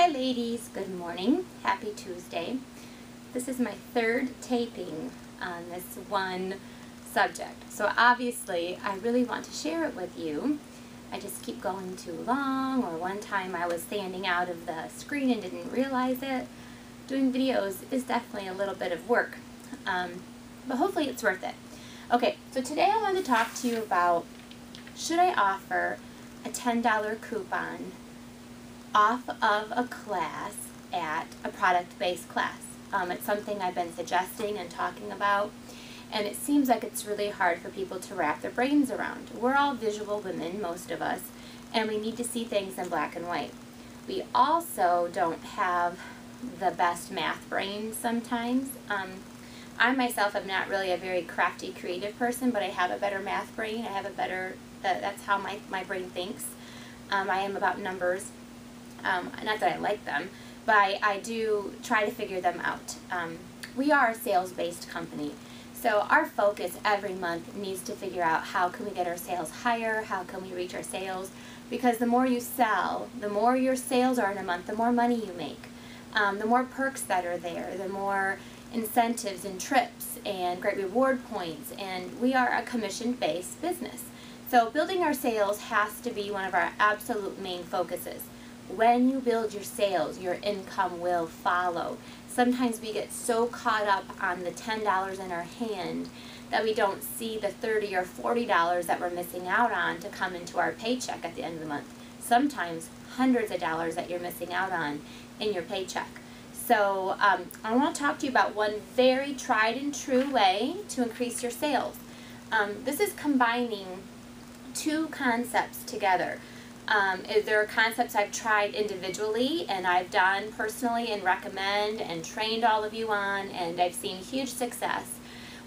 Hi ladies, good morning. Happy Tuesday. This is my third taping on this one subject. So obviously I really want to share it with you. I just keep going too long, or one time I was standing out of the screen and didn't realize it. Doing videos is definitely a little bit of work, but hopefully it's worth it. Okay, so today I want to talk to you about, should I offer a $10 coupon off of a class at a product-based class? It's something I've been suggesting and talking about, and it seems like it's really hard for people to wrap their brains around. We're all visual women, most of us, and we need to see things in black and white. We also don't have the best math brains sometimes. I myself am not really a very crafty, creative person, but I have a better math brain. I have a better, that's how my brain thinks. I am about numbers. Not that I like them, but I do try to figure them out. We are a sales-based company, so our focus every month needs to figure out how can we get our sales higher, how can we reach our sales, because the more you sell, the more your sales are in a month, the more money you make. The more perks that are there, the more incentives and trips and great reward points, and we are a commission-based business. So building our sales has to be one of our absolute main focuses. When you build your sales, your income will follow. Sometimes we get so caught up on the $10 in our hand that we don't see the $30 or $40 that we're missing out on to come into our paycheck at the end of the month. Sometimes hundreds of dollars that you're missing out on in your paycheck. So I want to talk to you about one very tried and true way to increase your sales. This is combining two concepts together. There are concepts I've tried individually and I've done personally and recommend and trained all of you on, and I've seen huge success.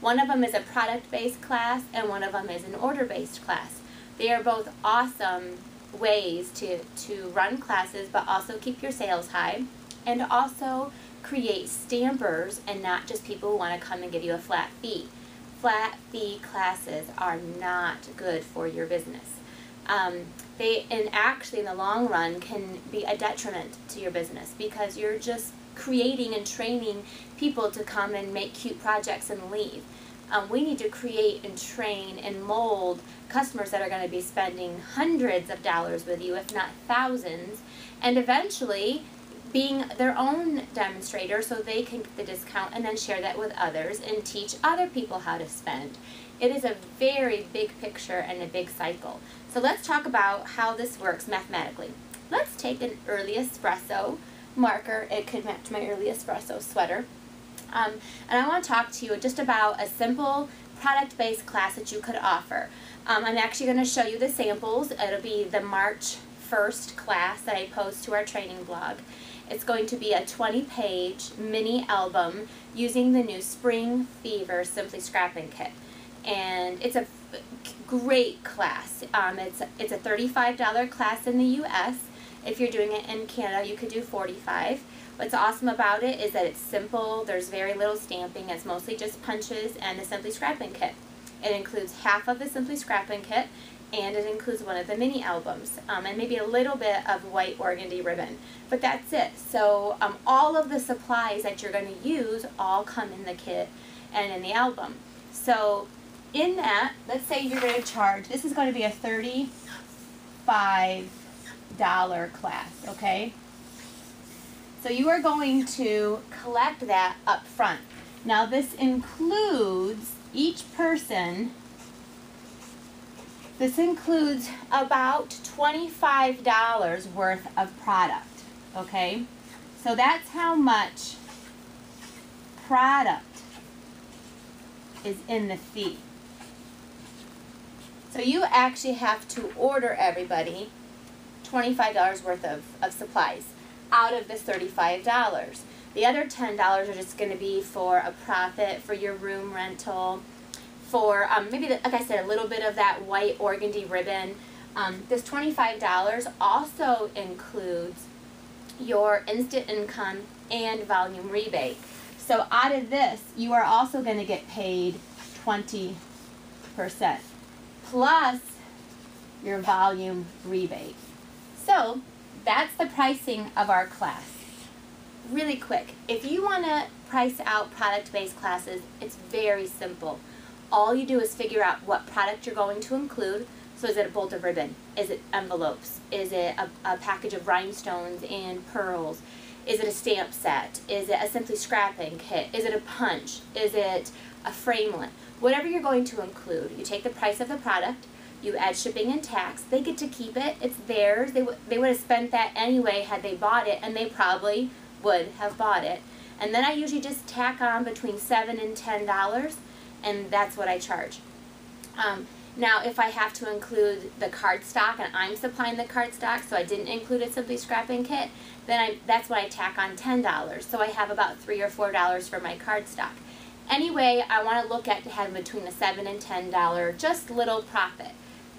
One of them is a product-based class and one of them is an order-based class. They are both awesome ways to run classes but also keep your sales high, and also create stampers and not just people who want to come and give you a flat fee. Flat fee classes are not good for your business. And actually in the long run can be a detriment to your business, because you're just creating and training people to come and make cute projects and leave. We need to create and train and mold customers that are going to be spending hundreds of dollars with you, if not thousands, and eventually being their own demonstrator so they can get the discount and then share that with others and teach other people how to spend. It is a very big picture and a big cycle. So let's talk about how this works mathematically. Let's take an early espresso marker. It could match my early espresso sweater. And I want to talk to you just about a simple product-based class that you could offer. I'm actually going to show you the samples. It'll be the March 1st class that I post to our training blog. It's going to be a 20-page mini album using the new Spring Fever Simply Scrapping Kit. And it's a great class. It's a $35 class in the US. If you're doing it in Canada, you could do $45. What's awesome about it is that it's simple. There's very little stamping. It's mostly just punches and the Simply Scrapping Kit. It includes half of the Simply Scrapping Kit, and it includes one of the mini albums, and maybe a little bit of white organdy ribbon. But that's it. So all of the supplies that you're going to use all come in the kit and in the album. So in that, let's say you're going to charge, this is going to be a $35 class, okay? So you are going to collect that up front. Now this includes each person. This includes about $25 worth of product, okay? So that's how much product is in the fee. So you actually have to order everybody $25 worth of supplies out of this $35. The other $10 are just going to be for a profit, for your room rental, for maybe, like I said, a little bit of that white organdy ribbon. This $25 also includes your instant income and volume rebate. So out of this, you are also going to get paid 20% plus your volume rebate. So that's the pricing of our class. Really quick, if you want to price out product-based classes, it's very simple. All you do is figure out what product you're going to include. So is it a bolt of ribbon? Is it envelopes? Is it a package of rhinestones and pearls? Is it a stamp set? Is it a simply scrapping kit? Is it a punch? Is it a framelit? Whatever you're going to include, you take the price of the product, you add shipping and tax, they get to keep it, it's theirs, they would have spent that anyway had they bought it, and they probably would have bought it. And then I usually just tack on between $7 and $10, and that's what I charge. Now, if I have to include the cardstock, and I'm supplying the cardstock, so I didn't include a Simply Scrapping kit, then that's when I tack on $10. So I have about $3 or $4 for my cardstock. Anyway, I want to look at having between the $7 and $10, just little profit,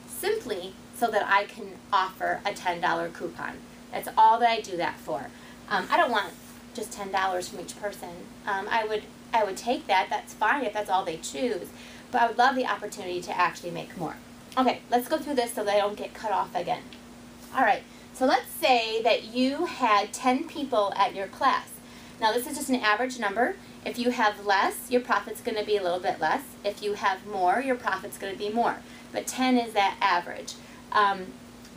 simply so that I can offer a $10 coupon. That's all that I do that for. I don't want just $10 from each person. I would take that. That's fine if that's all they choose. But I would love the opportunity to actually make more. Okay, let's go through this so that I don't get cut off again. All right, so let's say that you had 10 people at your class. Now this is just an average number. If you have less, your profit's going to be a little bit less. If you have more, your profit's going to be more. But 10 is that average.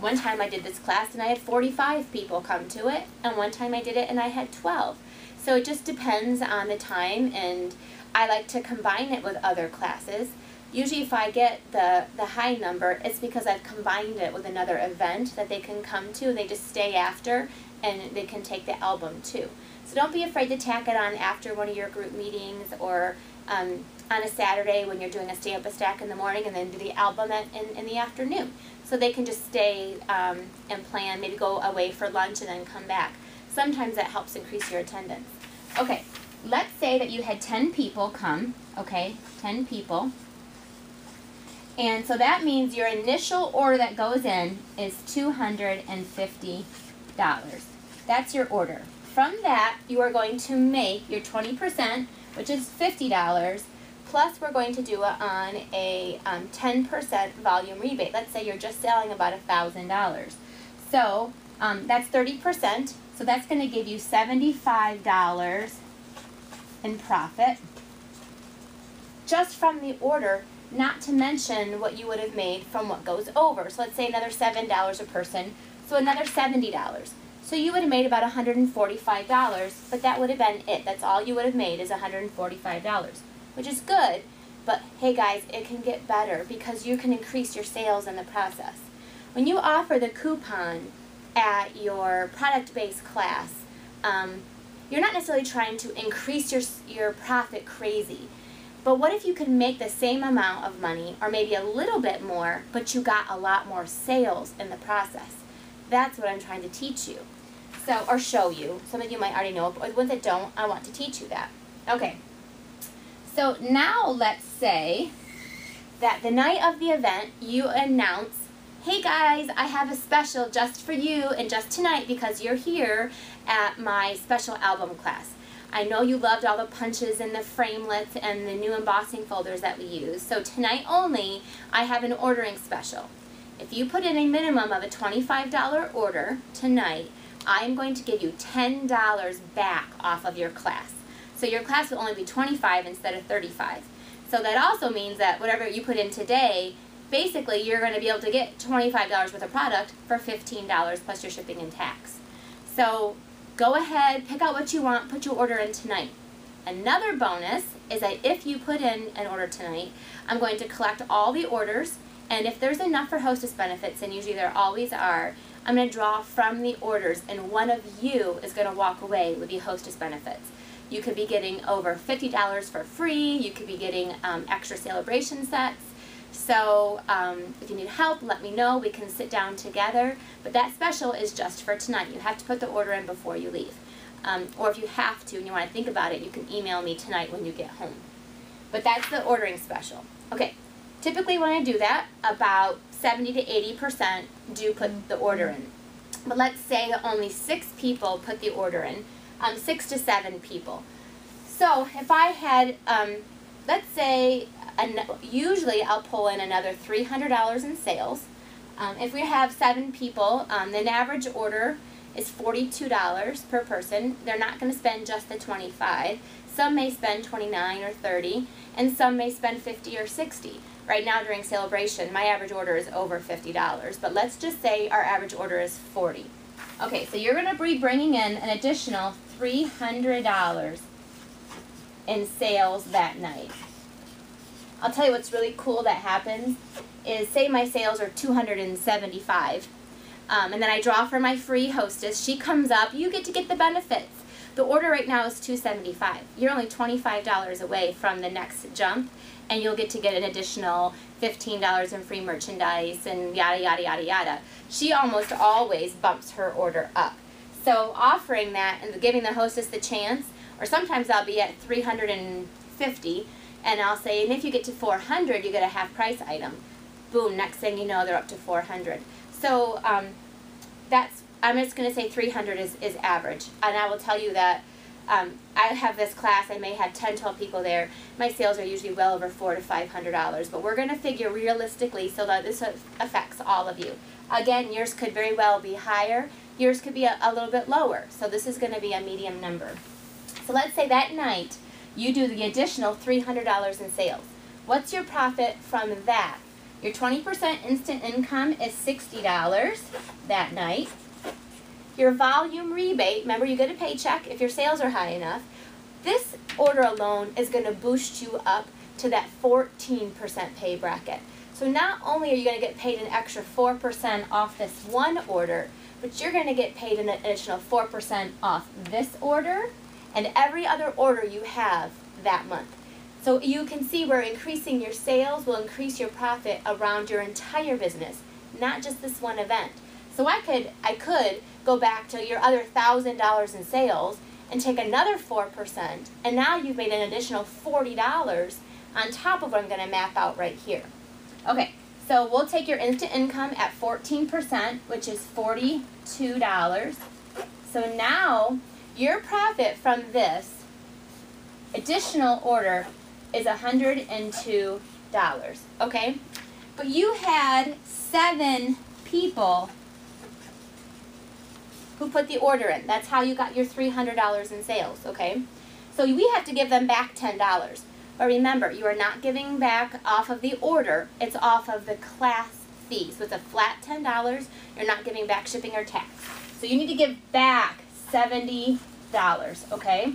One time I did this class and I had 45 people come to it, and one time I did it and I had 12. So it just depends on the time, and I like to combine it with other classes. Usually if I get the high number, it's because I've combined it with another event that they can come to. They just stay after and they can take the album too. So don't be afraid to tack it on after one of your group meetings, or on a Saturday when you're doing a Stamp-A-Stack in the morning, and then do the album in the afternoon. So they can just stay and plan, maybe go away for lunch and then come back. Sometimes that helps increase your attendance. Okay, let's say that you had 10 people come, okay, 10 people. And so that means your initial order that goes in is $250. That's your order. From that, you are going to make your 20%, which is $50, plus we're going to do it on a 10% volume rebate. Let's say you're just selling about $1,000. So that's 30%, so that's going to give you $75 in profit just from the order, not to mention what you would have made from what goes over. So let's say another $7 a person, so another $70. So you would have made about $145, but that would have been it. That's all you would have made is $145, which is good, but hey guys, it can get better because you can increase your sales in the process. When you offer the coupon at your product-based class, you're not necessarily trying to increase your profit crazy. But what if you could make the same amount of money, or maybe a little bit more, but you got a lot more sales in the process? That's what I'm trying to teach you. So, or show you. Some of you might already know, but the ones that don't, I want to teach you that. Okay. So now let's say that the night of the event, you announce, hey guys, I have a special just for you and just tonight because you're here at my special album class. I know you loved all the punches and the framelits and the new embossing folders that we use. So tonight only, I have an ordering special. If you put in a minimum of a $25 order tonight, I am going to give you $10 back off of your class. So your class will only be $25 instead of $35. So that also means that whatever you put in today, basically you're going to be able to get $25 worth of product for $15 plus your shipping and tax. So go ahead, pick out what you want, put your order in tonight. Another bonus is that if you put in an order tonight, I'm going to collect all the orders, and if there's enough for hostess benefits, and usually there always are, I'm going to draw from the orders, and one of you is going to walk away with the hostess benefits. You could be getting over $50 for free, you could be getting extra celebration sets. So if you need help, let me know. We can sit down together. But that special is just for tonight. You have to put the order in before you leave. Or if you have to and you want to think about it, you can email me tonight when you get home. But that's the ordering special. Okay, typically when I do that, about 70 to 80% do put the order in. But let's say that only 6 people put the order in, 6 to 7 people. So if I had, let's say, usually I'll pull in another $300 in sales. If we have 7 people, an average order is $42 per person. They're not going to spend just the $25. Some may spend $29 or $30, and some may spend $50 or $60. Right now during Celebration, my average order is over $50, but let's just say our average order is $40. Okay, so you're going to be bringing in an additional $300 in sales that night. I'll tell you what's really cool that happens is, say my sales are $275, and then I draw for my free hostess. She comes up, you get to get the benefits. The order right now is $275. You're only $25 away from the next jump, and you'll get to get an additional $15 in free merchandise and yada, yada, yada, yada. She almost always bumps her order up. So offering that and giving the hostess the chance, or sometimes I'll be at $350, and I'll say, and if you get to $400, you get a half price item. Boom, next thing you know, they're up to $400. So I'm just going to say $300 is average. And I will tell you that I have this class, I may have 10, 12 people there. My sales are usually well over $400 to $500, but we're going to figure realistically so that this affects all of you. Again, yours could very well be higher. Yours could be a little bit lower. So this is going to be a medium number. So let's say that night you do the additional $300 in sales. What's your profit from that? Your 20% instant income is $60 that night. Your volume rebate, remember you get a paycheck if your sales are high enough. This order alone is going to boost you up to that 14% pay bracket. So not only are you going to get paid an extra 4% off this one order, but you're going to get paid an additional 4% off this order and every other order you have that month. So you can see where increasing your sales will increase your profit around your entire business, not just this one event. So I could go back to your other $1,000 in sales and take another 4%, and now you've made an additional $40 on top of what I'm going to map out right here. Okay, so we'll take your instant income at 14%, which is $42. So now your profit from this additional order is $102, okay? But you had 7 people who put the order in. That's how you got your $300 in sales, okay? So we have to give them back $10. But remember, you are not giving back off of the order. It's off of the class fee. So it's a flat $10. You're not giving back shipping or tax. So you need to give back $70, okay?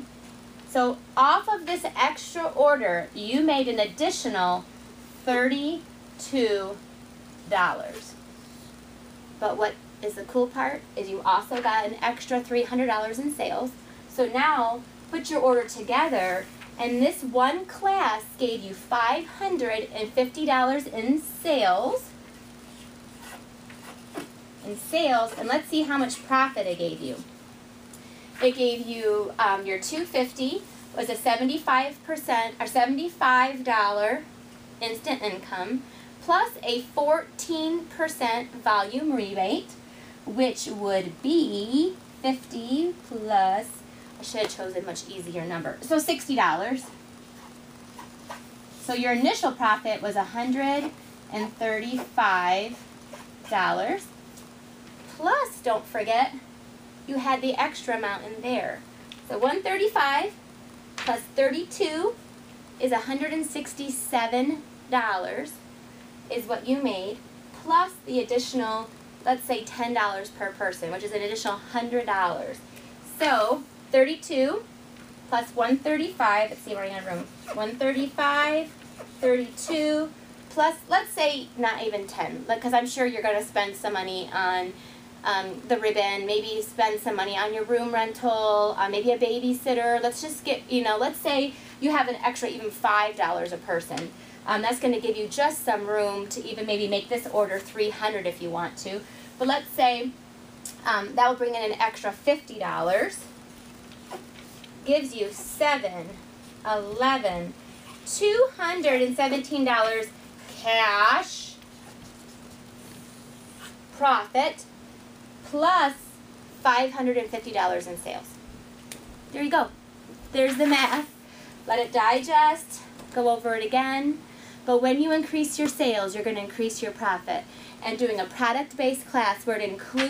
So off of this extra order, you made an additional $32. But what is the cool part is you also got an extra $300 in sales. So now put your order together, and this one class gave you $550 in sales. And let's see how much profit it gave you. It gave you your $250 was a 75% or $75 instant income plus a 14% volume rebate, which would be 50 plus, I should have chosen a much easier number, so $60. So your initial profit was $135. Plus, don't forget, you had the extra amount in there. So $135 plus 32 is $167 is what you made, plus the additional, let's say $10 per person, which is an additional $100. So 32 plus 135, let's see, we're in a room, 135, 32, plus, let's say not even 10, because I'm sure you're going to spend some money on the ribbon, maybe spend some money on your room rental, maybe a babysitter. Let's just get, let's say you have an extra even $5 a person. That's going to give you just some room to even maybe make this order $300 if you want to. But let's say that will bring in an extra $50. Gives you $7, $11, $217 cash profit plus $550 in sales. There you go. There's the math. Let it digest. Go over it again. But when you increase your sales, you're going to increase your profit. And doing a product-based class where it includes